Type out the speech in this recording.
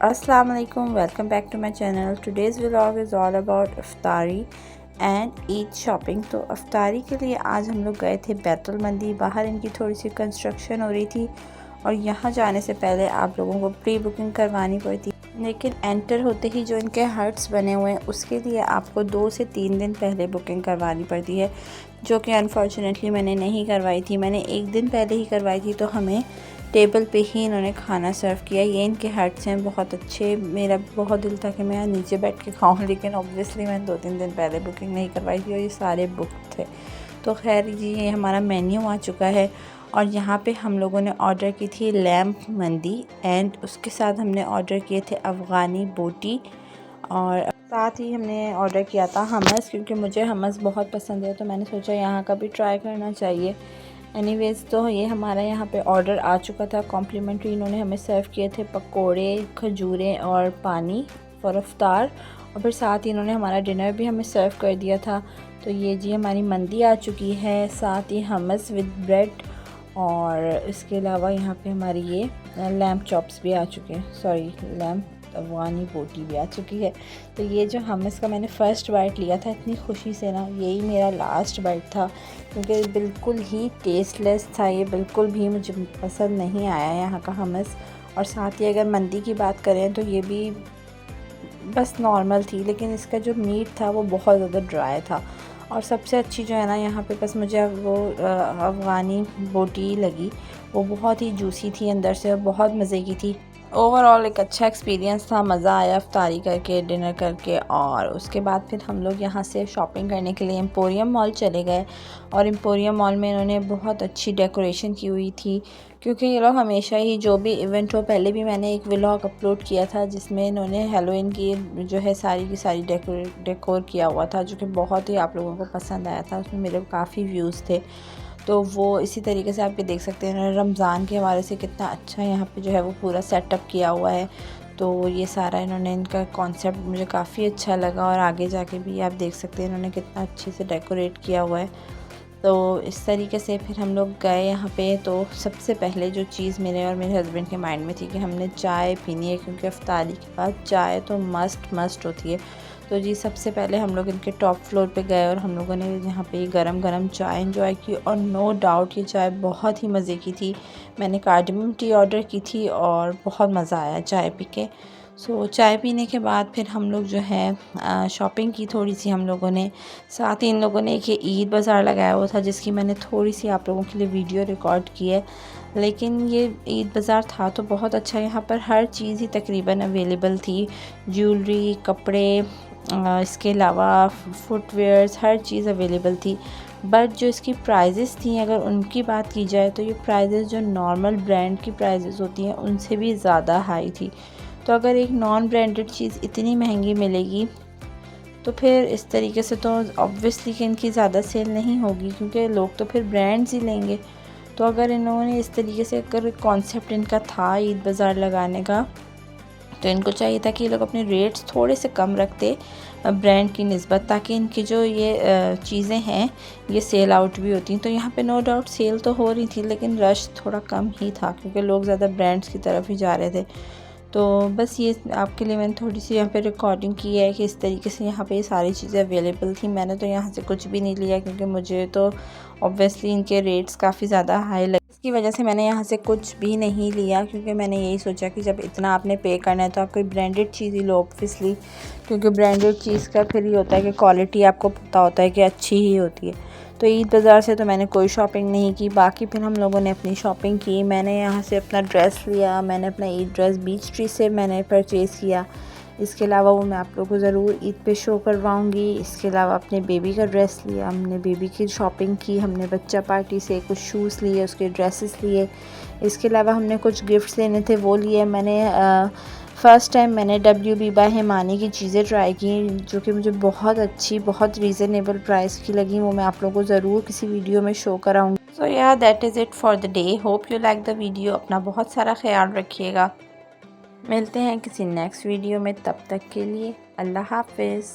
अस्सलाम वालेकुम, welcome back to my channel. Today's vlog is all about iftari and Eid shopping. तो इफ्तारी के लिए आज हम लोग गए थे बैतुल मंदी। बाहर इनकी थोड़ी सी कंस्ट्रक्शन हो रही थी और यहाँ जाने से पहले आप लोगों को प्री बुकिंग करवानी पड़ती, लेकिन एंटर होते ही जो इनके हट्स बने हुए हैं उसके लिए आपको 2 से 3 दिन पहले बुकिंग करवानी पड़ती है, जो कि अनफॉर्चुनेटली मैंने नहीं करवाई थी। मैंने एक दिन पहले ही करवाई थी, तो हमें टेबल पे ही इन्होंने खाना सर्व किया। ये इनके हट्स हैं बहुत अच्छे। मेरा बहुत दिल था कि मैं यहाँ नीचे बैठ के खाऊं, लेकिन ऑब्वियसली मैंने 2-3 दिन पहले बुकिंग नहीं करवाई थी और ये सारे बुक थे। तो खैर ये हमारा मेन्यू आ चुका है और यहाँ पे हम लोगों ने ऑर्डर की थी लैम्प मंदी एंड उसके साथ हमने ऑर्डर किए थे अफ़गानी बोटी और साथ ही हमने ऑर्डर किया था हमस, क्योंकि मुझे हमस बहुत पसंद है, तो मैंने सोचा यहाँ का भी ट्राई करना चाहिए। एनीवेज़ तो ये हमारा यहाँ पे ऑर्डर आ चुका था। कॉम्प्लीमेंट्री इन्होंने हमें सर्व किए थे पकोड़े, खजूरें और पानी फॉर इफ्तार, और फिर साथ ही इन्होंने हमारा डिनर भी हमें सर्व कर दिया था। तो ये जी हमारी मंदी आ चुकी है, साथ ही हमस विद ब्रेड, और इसके अलावा यहाँ पे हमारी ये लैम्प चॉप्स भी आ चुके हैं, सॉरी लैम्प अफ़गानी बोटी भी आ चुकी है। तो ये जो हमस का मैंने फ़र्स्ट बाइट लिया था इतनी खुशी से ना, यही मेरा लास्ट बाइट था, क्योंकि बिल्कुल ही टेस्टलेस था। ये बिल्कुल भी मुझे पसंद नहीं आया यहाँ का हमस। और साथ ही अगर मंदी की बात करें तो ये भी बस नॉर्मल थी, लेकिन इसका जो मीट था वो बहुत ज़्यादा ड्राई था। और सबसे अच्छी जो है ना यहाँ पे बस मुझे वो अफ़गानी बोटी लगी, वो बहुत ही जूसी थी अंदर से और बहुत मज़े की थी। ओवरऑल एक अच्छा एक्सपीरियंस था, मज़ा आया इफ्तारी करके, डिनर करके। और उसके बाद फिर हम लोग यहाँ से शॉपिंग करने के लिए एम्पोरियम मॉल चले गए, और एम्पोरियम मॉल में इन्होंने बहुत अच्छी डेकोरेशन की हुई थी, क्योंकि ये लोग हमेशा ही जो भी इवेंट हो, पहले भी मैंने एक व्लॉग अपलोड किया था जिसमें इन्होंने हेलोइन की जो है सारी की सारी डेकोर किया हुआ था, जो कि बहुत ही आप लोगों को पसंद आया था। उसमें मेरे काफ़ी व्यूज़ थे, तो वो इसी तरीके से आप ये देख सकते हैं रमज़ान के हवाले से कितना अच्छा यहाँ पे जो है वो पूरा सेटअप किया हुआ है। तो ये सारा इन्होंने, इनका कॉन्सेप्ट मुझे काफ़ी अच्छा लगा, और आगे जाके भी आप देख सकते हैं इन्होंने कितना अच्छे से डेकोरेट किया हुआ है। तो इस तरीके से फिर हम लोग गए यहाँ पे। तो सबसे पहले जो चीज़ मेरे और मेरे हस्बैंड के माइंड में थी कि हमने चाय पीनी है, क्योंकि इफ्तारी के बाद चाय तो मस्ट होती है। तो जी सबसे पहले हम लोग इनके टॉप फ्लोर पे गए और हम लोगों ने यहाँ पे गरम गरम चाय एंजॉय की, और नो डाउट ये चाय बहुत ही मज़े की थी। मैंने कार्डमम टी ऑर्डर की थी और बहुत मज़ा आया चाय पी के। सो चाय पीने के बाद फिर हम लोग जो है शॉपिंग की थोड़ी सी हम लोगों ने। साथ ही इन लोगों ने एक ईद बाज़ार लगाया हुआ था, जिसकी मैंने थोड़ी सी आप लोगों के लिए वीडियो रिकॉर्ड की है। लेकिन ये ईद बाज़ार था तो बहुत अच्छा, यहाँ पर हर चीज़ ही तकरीबन अवेलेबल थी। ज्वेलरी, कपड़े, इसके अलावा फुटवेयर्स, हर चीज़ अवेलेबल थी। बट जो इसकी प्राइजेज़ थी, अगर उनकी बात की जाए तो ये प्राइजेज़ जो नॉर्मल ब्रांड की प्राइजेज़ होती हैं उनसे भी ज़्यादा हाई थी। तो अगर एक नॉन ब्रांडेड चीज़ इतनी महंगी मिलेगी तो फिर इस तरीके से तो ऑब्वियसली कि इनकी ज़्यादा सेल नहीं होगी, क्योंकि लोग तो फिर ब्रांड्स ही लेंगे। तो अगर इन्होंने इस तरीके से, अगर कॉन्सेप्ट इनका था ईद बाज़ार लगाने का, तो इनको चाहिए था कि ये लोग अपने रेट्स थोड़े से कम रखते ब्रांड की निस्बत, ताकि इनकी जो ये चीज़ें हैं ये सेल आउट भी होती हैं। तो यहाँ पे नो डाउट सेल तो हो रही थी, लेकिन रश थोड़ा कम ही था, क्योंकि लोग ज़्यादा ब्रांड्स की तरफ ही जा रहे थे। तो बस ये आपके लिए मैंने थोड़ी सी यहाँ पे रिकॉर्डिंग की है कि इस तरीके से यहाँ पे ये सारी चीज़ें अवेलेबल थी। मैंने तो यहाँ से कुछ भी नहीं लिया, क्योंकि मुझे तो ऑब्वियसली इनके रेट्स काफ़ी ज़्यादा हाई लगे, इसकी वजह से मैंने यहाँ से कुछ भी नहीं लिया। क्योंकि मैंने यही सोचा कि जब इतना आपने पे करना है तो आप कोई ब्रांडेड चीज़ ही लो ऑब्वियसली, क्योंकि ब्रांडेड चीज़ का फिर ये होता है कि क्वालिटी आपको पता होता है कि अच्छी ही होती है। तो ईद बाज़ार से तो मैंने कोई शॉपिंग नहीं की। बाकी फिर हम लोगों ने अपनी शॉपिंग की। मैंने यहाँ से अपना ड्रेस लिया, मैंने अपना ईद ड्रेस बीच ट्री से मैंने परचेज़ किया। इसके अलावा वो मैं आप लोगों को ज़रूर ईद पे शो करवाऊँगी। इसके अलावा अपने बेबी का ड्रेस लिया, हमने बेबी की शॉपिंग की, हमने बच्चा पार्टी से कुछ शूज़ लिए, उसके ड्रेसेस लिए। इसके अलावा हमने कुछ गिफ्ट्स लेने थे, वो लिए। मैंने फ़र्स्ट टाइम मैंने WB बाय हिमानी की चीज़ें ट्राई की, जो कि मुझे बहुत अच्छी, बहुत रीज़नेबल प्राइस की लगी। वो मैं आप लोगों को ज़रूर किसी वीडियो में शो कराऊँगी। सो या that is it for the day. Hope you like the video. अपना बहुत सारा ख्याल रखिएगा। मिलते हैं किसी नेक्स्ट वीडियो में, तब तक के लिए अल्लाह हाफ़िज़।